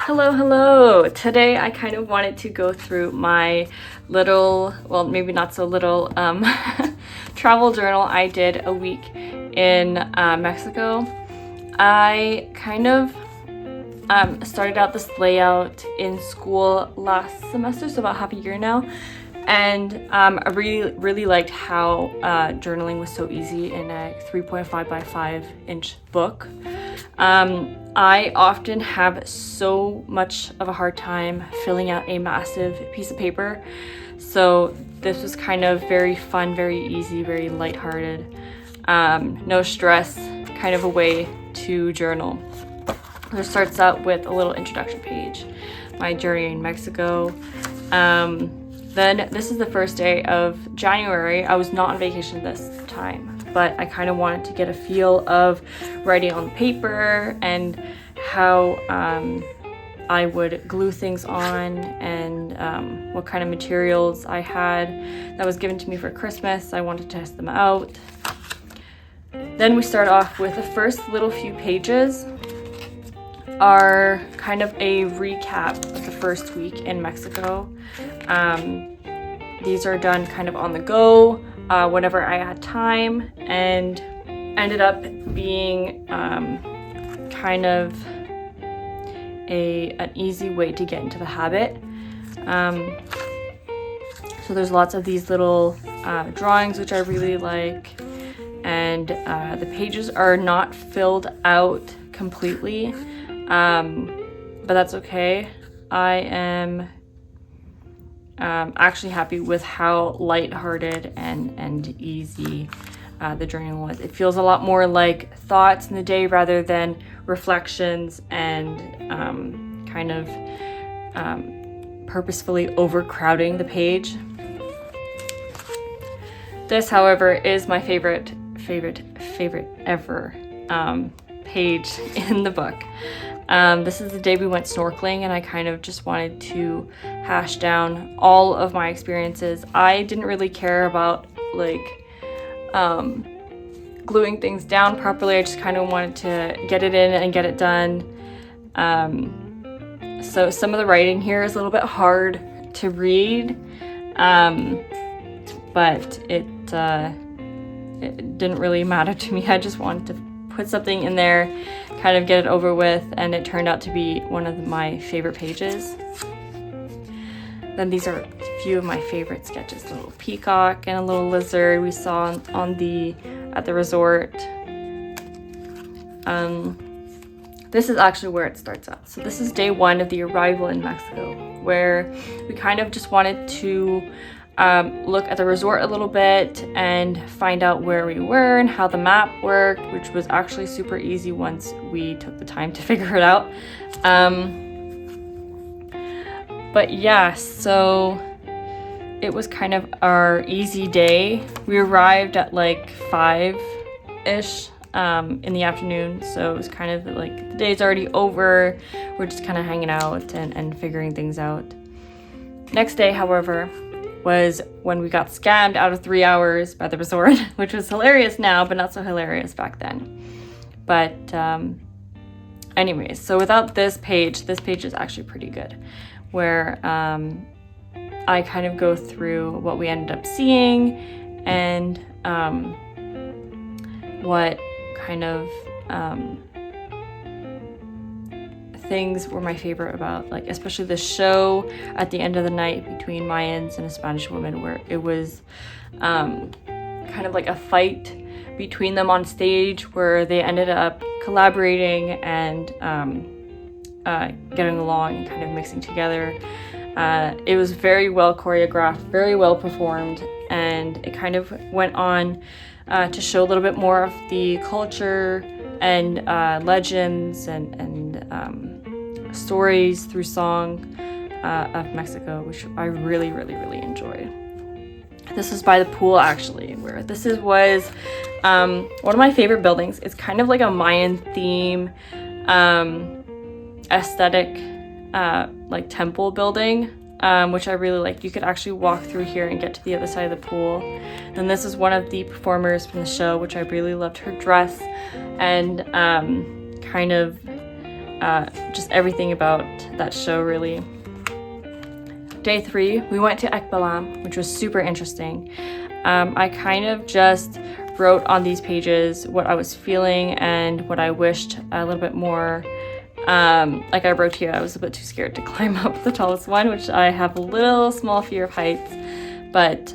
Hello. Today I kind of wanted to go through my little, well, maybe not so little, travel journal I did a week in Mexico. I kind of started out this layout in school last semester, so about half a year now. And I really liked how journaling was so easy in a 3.5 by 5 inch book. I often have so much of a hard time filling out a massive piece of paper. So this was kind of very fun, very easy, very lighthearted, no stress, kind of a way to journal. It starts out with a little introduction page, my journey in Mexico. Then this is the first day of January. I was not on vacation this time, but I kind of wanted to get a feel of writing on paper and how I would glue things on and what kind of materials I had that was given to me for Christmas. I wanted to test them out. Then we start off with the first little few pages are kind of a recap of the first week in Mexico. These are done kind of on the go, whenever I had time, and ended up being kind of an easy way to get into the habit. So there's lots of these little drawings which I really like, and the pages are not filled out completely, but that's okay. I am actually happy with how lighthearted and easy the journal was. It feels a lot more like thoughts in the day rather than reflections and kind of purposefully overcrowding the page. This, however, is my favorite ever page in the book. This is the day we went snorkeling, and I kind of just wanted to hash down all of my experiences. I didn't really care about gluing things down properly. I just kind of wanted to get it in and get it done. So some of the writing here is a little bit hard to read, but it didn't really matter to me. I just wanted to put something in there, kind of get it over with, and it turned out to be one of my favorite pages. Then these are a few of my favorite sketches, a little peacock and a little lizard we saw at the resort. This is actually where it starts out. So this is day one of the arrival in Mexico, where we kind of just wanted to look at the resort a little bit and find out where we were and how the map worked, which was actually super easy once we took the time to figure it out. But yeah, so it was kind of our easy day. We arrived at like 5-ish in the afternoon, so it was kind of like the day's already over. We're just kind of hanging out and figuring things out. Next day, however, was when we got scammed out of 3 hours by the resort, which was hilarious now, but not so hilarious back then. But anyways, so without this page is actually pretty good, where I kind of go through what we ended up seeing and what kind of things were my favorite about, like, especially the show at the end of the night between Mayans and a Spanish woman, where it was kind of like a fight between them on stage, where they ended up collaborating and getting along and kind of mixing together. It was very well choreographed, very well performed, and it kind of went on to show a little bit more of the culture and legends and stories through song of Mexico, which I really enjoyed. This was by the pool, actually, where was one of my favorite buildings. It's kind of like a Mayan theme aesthetic, like temple building, which I really liked. You could actually walk through here and get to the other side of the pool. Then this is one of the performers from the show, which I really loved her dress and kind of just everything about that show really. Day 3, we went to Ekbalam, which was super interesting. I kind of just wrote on these pages what I was feeling and what I wished a little bit more. Like I wrote here, I was a bit too scared to climb up the tallest one, which I have a little small fear of heights, but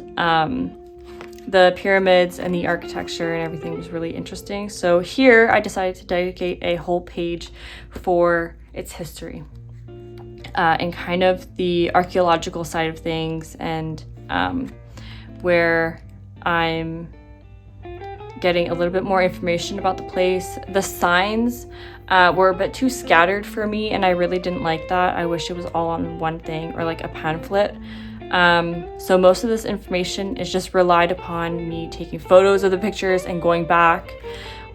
the pyramids and the architecture and everything was really interesting. So here I decided to dedicate a whole page for its history and kind of the archaeological side of things, and where I'm getting a little bit more information about the place. The signs were a bit too scattered for me, and I really didn't like that. I wish it was all on one thing, or like a pamphlet. So most of this information is just relied upon me taking photos of the pictures and going back,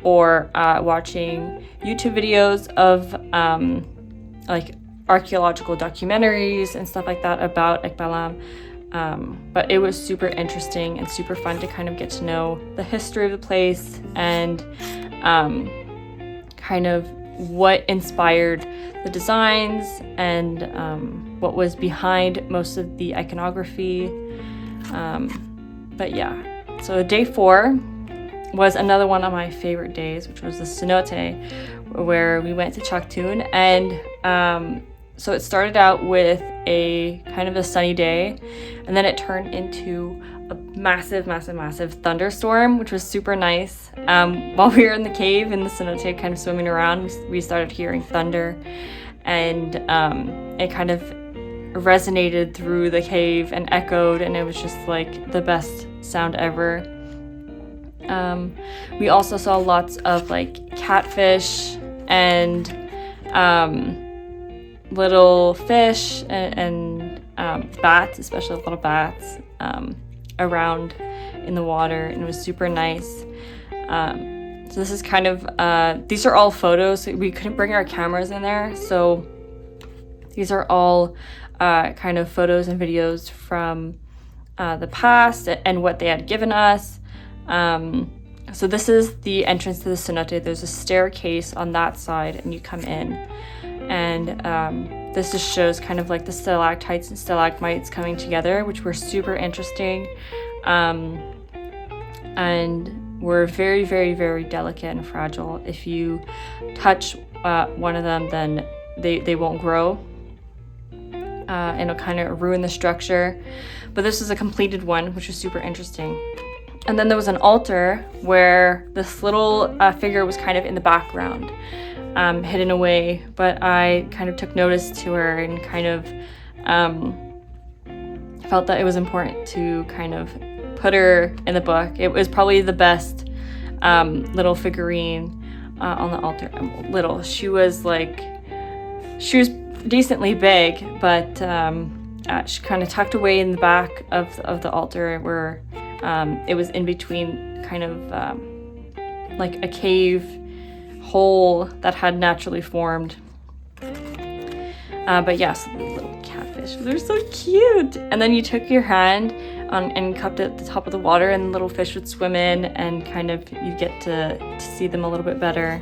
or watching YouTube videos of like archaeological documentaries and stuff like that about Ekbalam. But it was super interesting and super fun to kind of get to know the history of the place and kind of what inspired the designs and what was behind most of the iconography. But yeah, so day 4 was another one of my favorite days, which was the cenote, where we went to Chaktoon. And so it started out with a kind of a sunny day, and then it turned into a massive thunderstorm, which was super nice. While we were in the cave in the cenote kind of swimming around, we started hearing thunder, and it kind of resonated through the cave and echoed, and it was just like the best sound ever. We also saw lots of like catfish and little fish and bats, especially little bats around in the water, and it was super nice. So this is kind of these are all photos. We couldn't bring our cameras in there, so these are all kind of photos and videos from the past and what they had given us. So this is the entrance to the cenote. There's a staircase on that side, and you come in, and this just shows kind of like the stalactites and stalagmites coming together, which were super interesting, and were very, very, very delicate and fragile. If you touch one of them, then they won't grow, and it'll kind of ruin the structure. But this is a completed one, which was super interesting. And then there was an altar where this little figure was kind of in the background, hidden away, but I kind of took notice to her and kind of felt that it was important to kind of put her in the book. It was probably the best little figurine on the altar. Little. She was decently big, but she kind of tucked away in the back of the altar, where it was in between kind of like a cave hole that had naturally formed. But yes, the little catfish, they're so cute. And then you took your hand and cupped it at the top of the water, and the little fish would swim in, and kind of you get to see them a little bit better.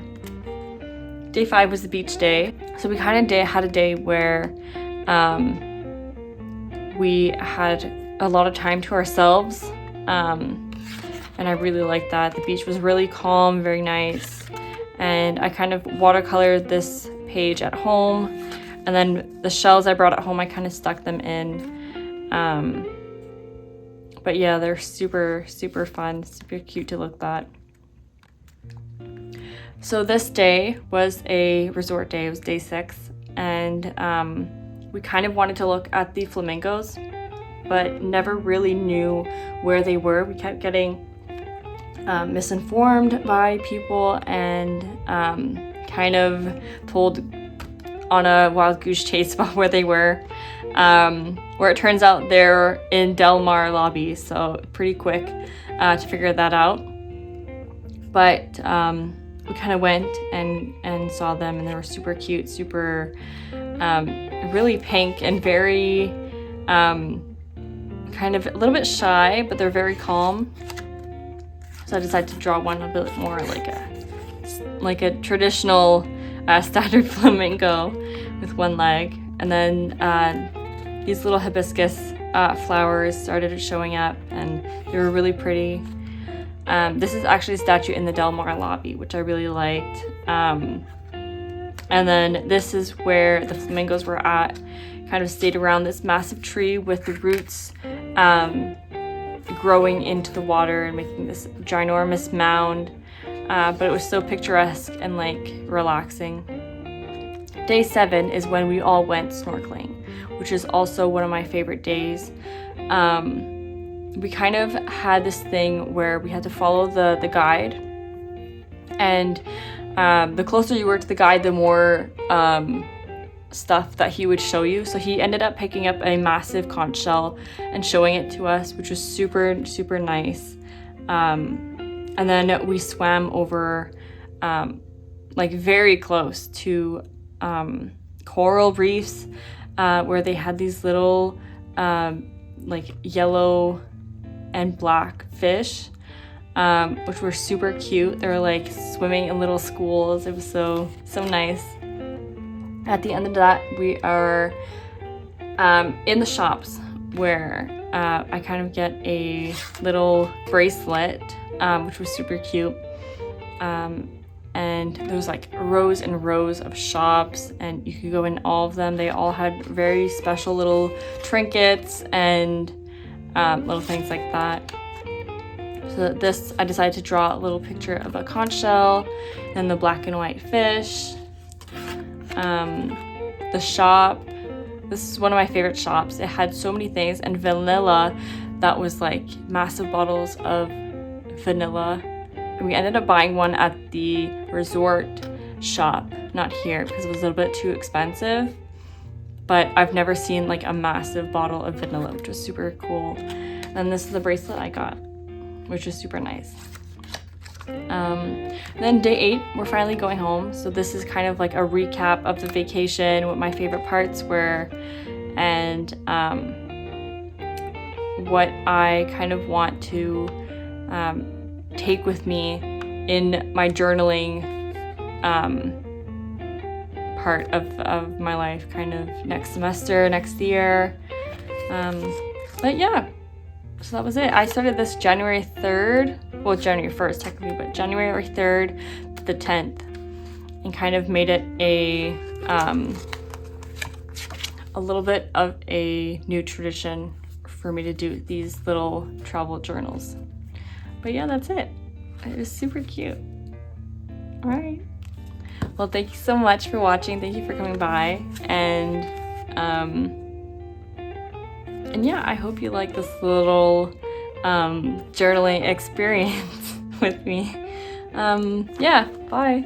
Day 5 was the beach day. So we kind of had a day where we had a lot of time to ourselves. And I really liked that. The beach was really calm, very nice. And I kind of watercolored this page at home. And then the shells I brought at home, I kind of stuck them in. But yeah, they're super, super fun, super cute to look at. So this day was a resort day. It was day 6. And we kind of wanted to look at the flamingos, but never really knew where they were. We kept getting misinformed by people and kind of told on a wild goose chase about where they were, where it turns out they're in Del Mar lobby, so pretty quick to figure that out. But we kind of went and saw them, and they were super cute, super really pink and very kind of a little bit shy, but they're very calm. So I decided to draw one a bit more like a traditional standard flamingo with one leg. And then these little hibiscus flowers started showing up, and they were really pretty. This is actually a statue in the Del Mar lobby, which I really liked. And then this is where the flamingos were at. Kind of stayed around this massive tree with the roots growing into the water and making this ginormous mound. But it was so picturesque and like relaxing. Day 7 is when we all went snorkeling, which is also one of my favorite days. We kind of had this thing where we had to follow the guide, and the closer you were to the guide, the more stuff that he would show you. So he ended up picking up a massive conch shell and showing it to us, which was super, super nice. And then we swam over like very close to coral reefs where they had these little like yellow and black fish, which were super cute. They were like swimming in little schools. It was so nice. At the end of that, we are in the shops where I kind of get a little bracelet, which was super cute. And there was like rows and rows of shops, and you could go in all of them. They all had very special little trinkets and little things like that. So this, I decided to draw a little picture of a conch shell and the black and white fish. The shop, this is one of my favorite shops. It had so many things, and vanilla, that was like massive bottles of vanilla. And we ended up buying one at the resort shop, not here, because it was a little bit too expensive. But I've never seen like a massive bottle of vanilla, which was super cool. And this is the bracelet I got, which is super nice. Then day 8, we're finally going home. So this is kind of like a recap of the vacation, what my favorite parts were, and what I kind of want to take with me in my journaling part of my life, kind of next semester, next year. But yeah, so that was it. I started this January 3rd, well, January 1st technically, but January 3rd to the 10th, and kind of made it a little bit of a new tradition for me to do these little travel journals. But yeah, that's it. It was super cute. All right. Well, thank you so much for watching. Thank you for coming by. And yeah, I hope you like this little journaling experience with me. Yeah, bye.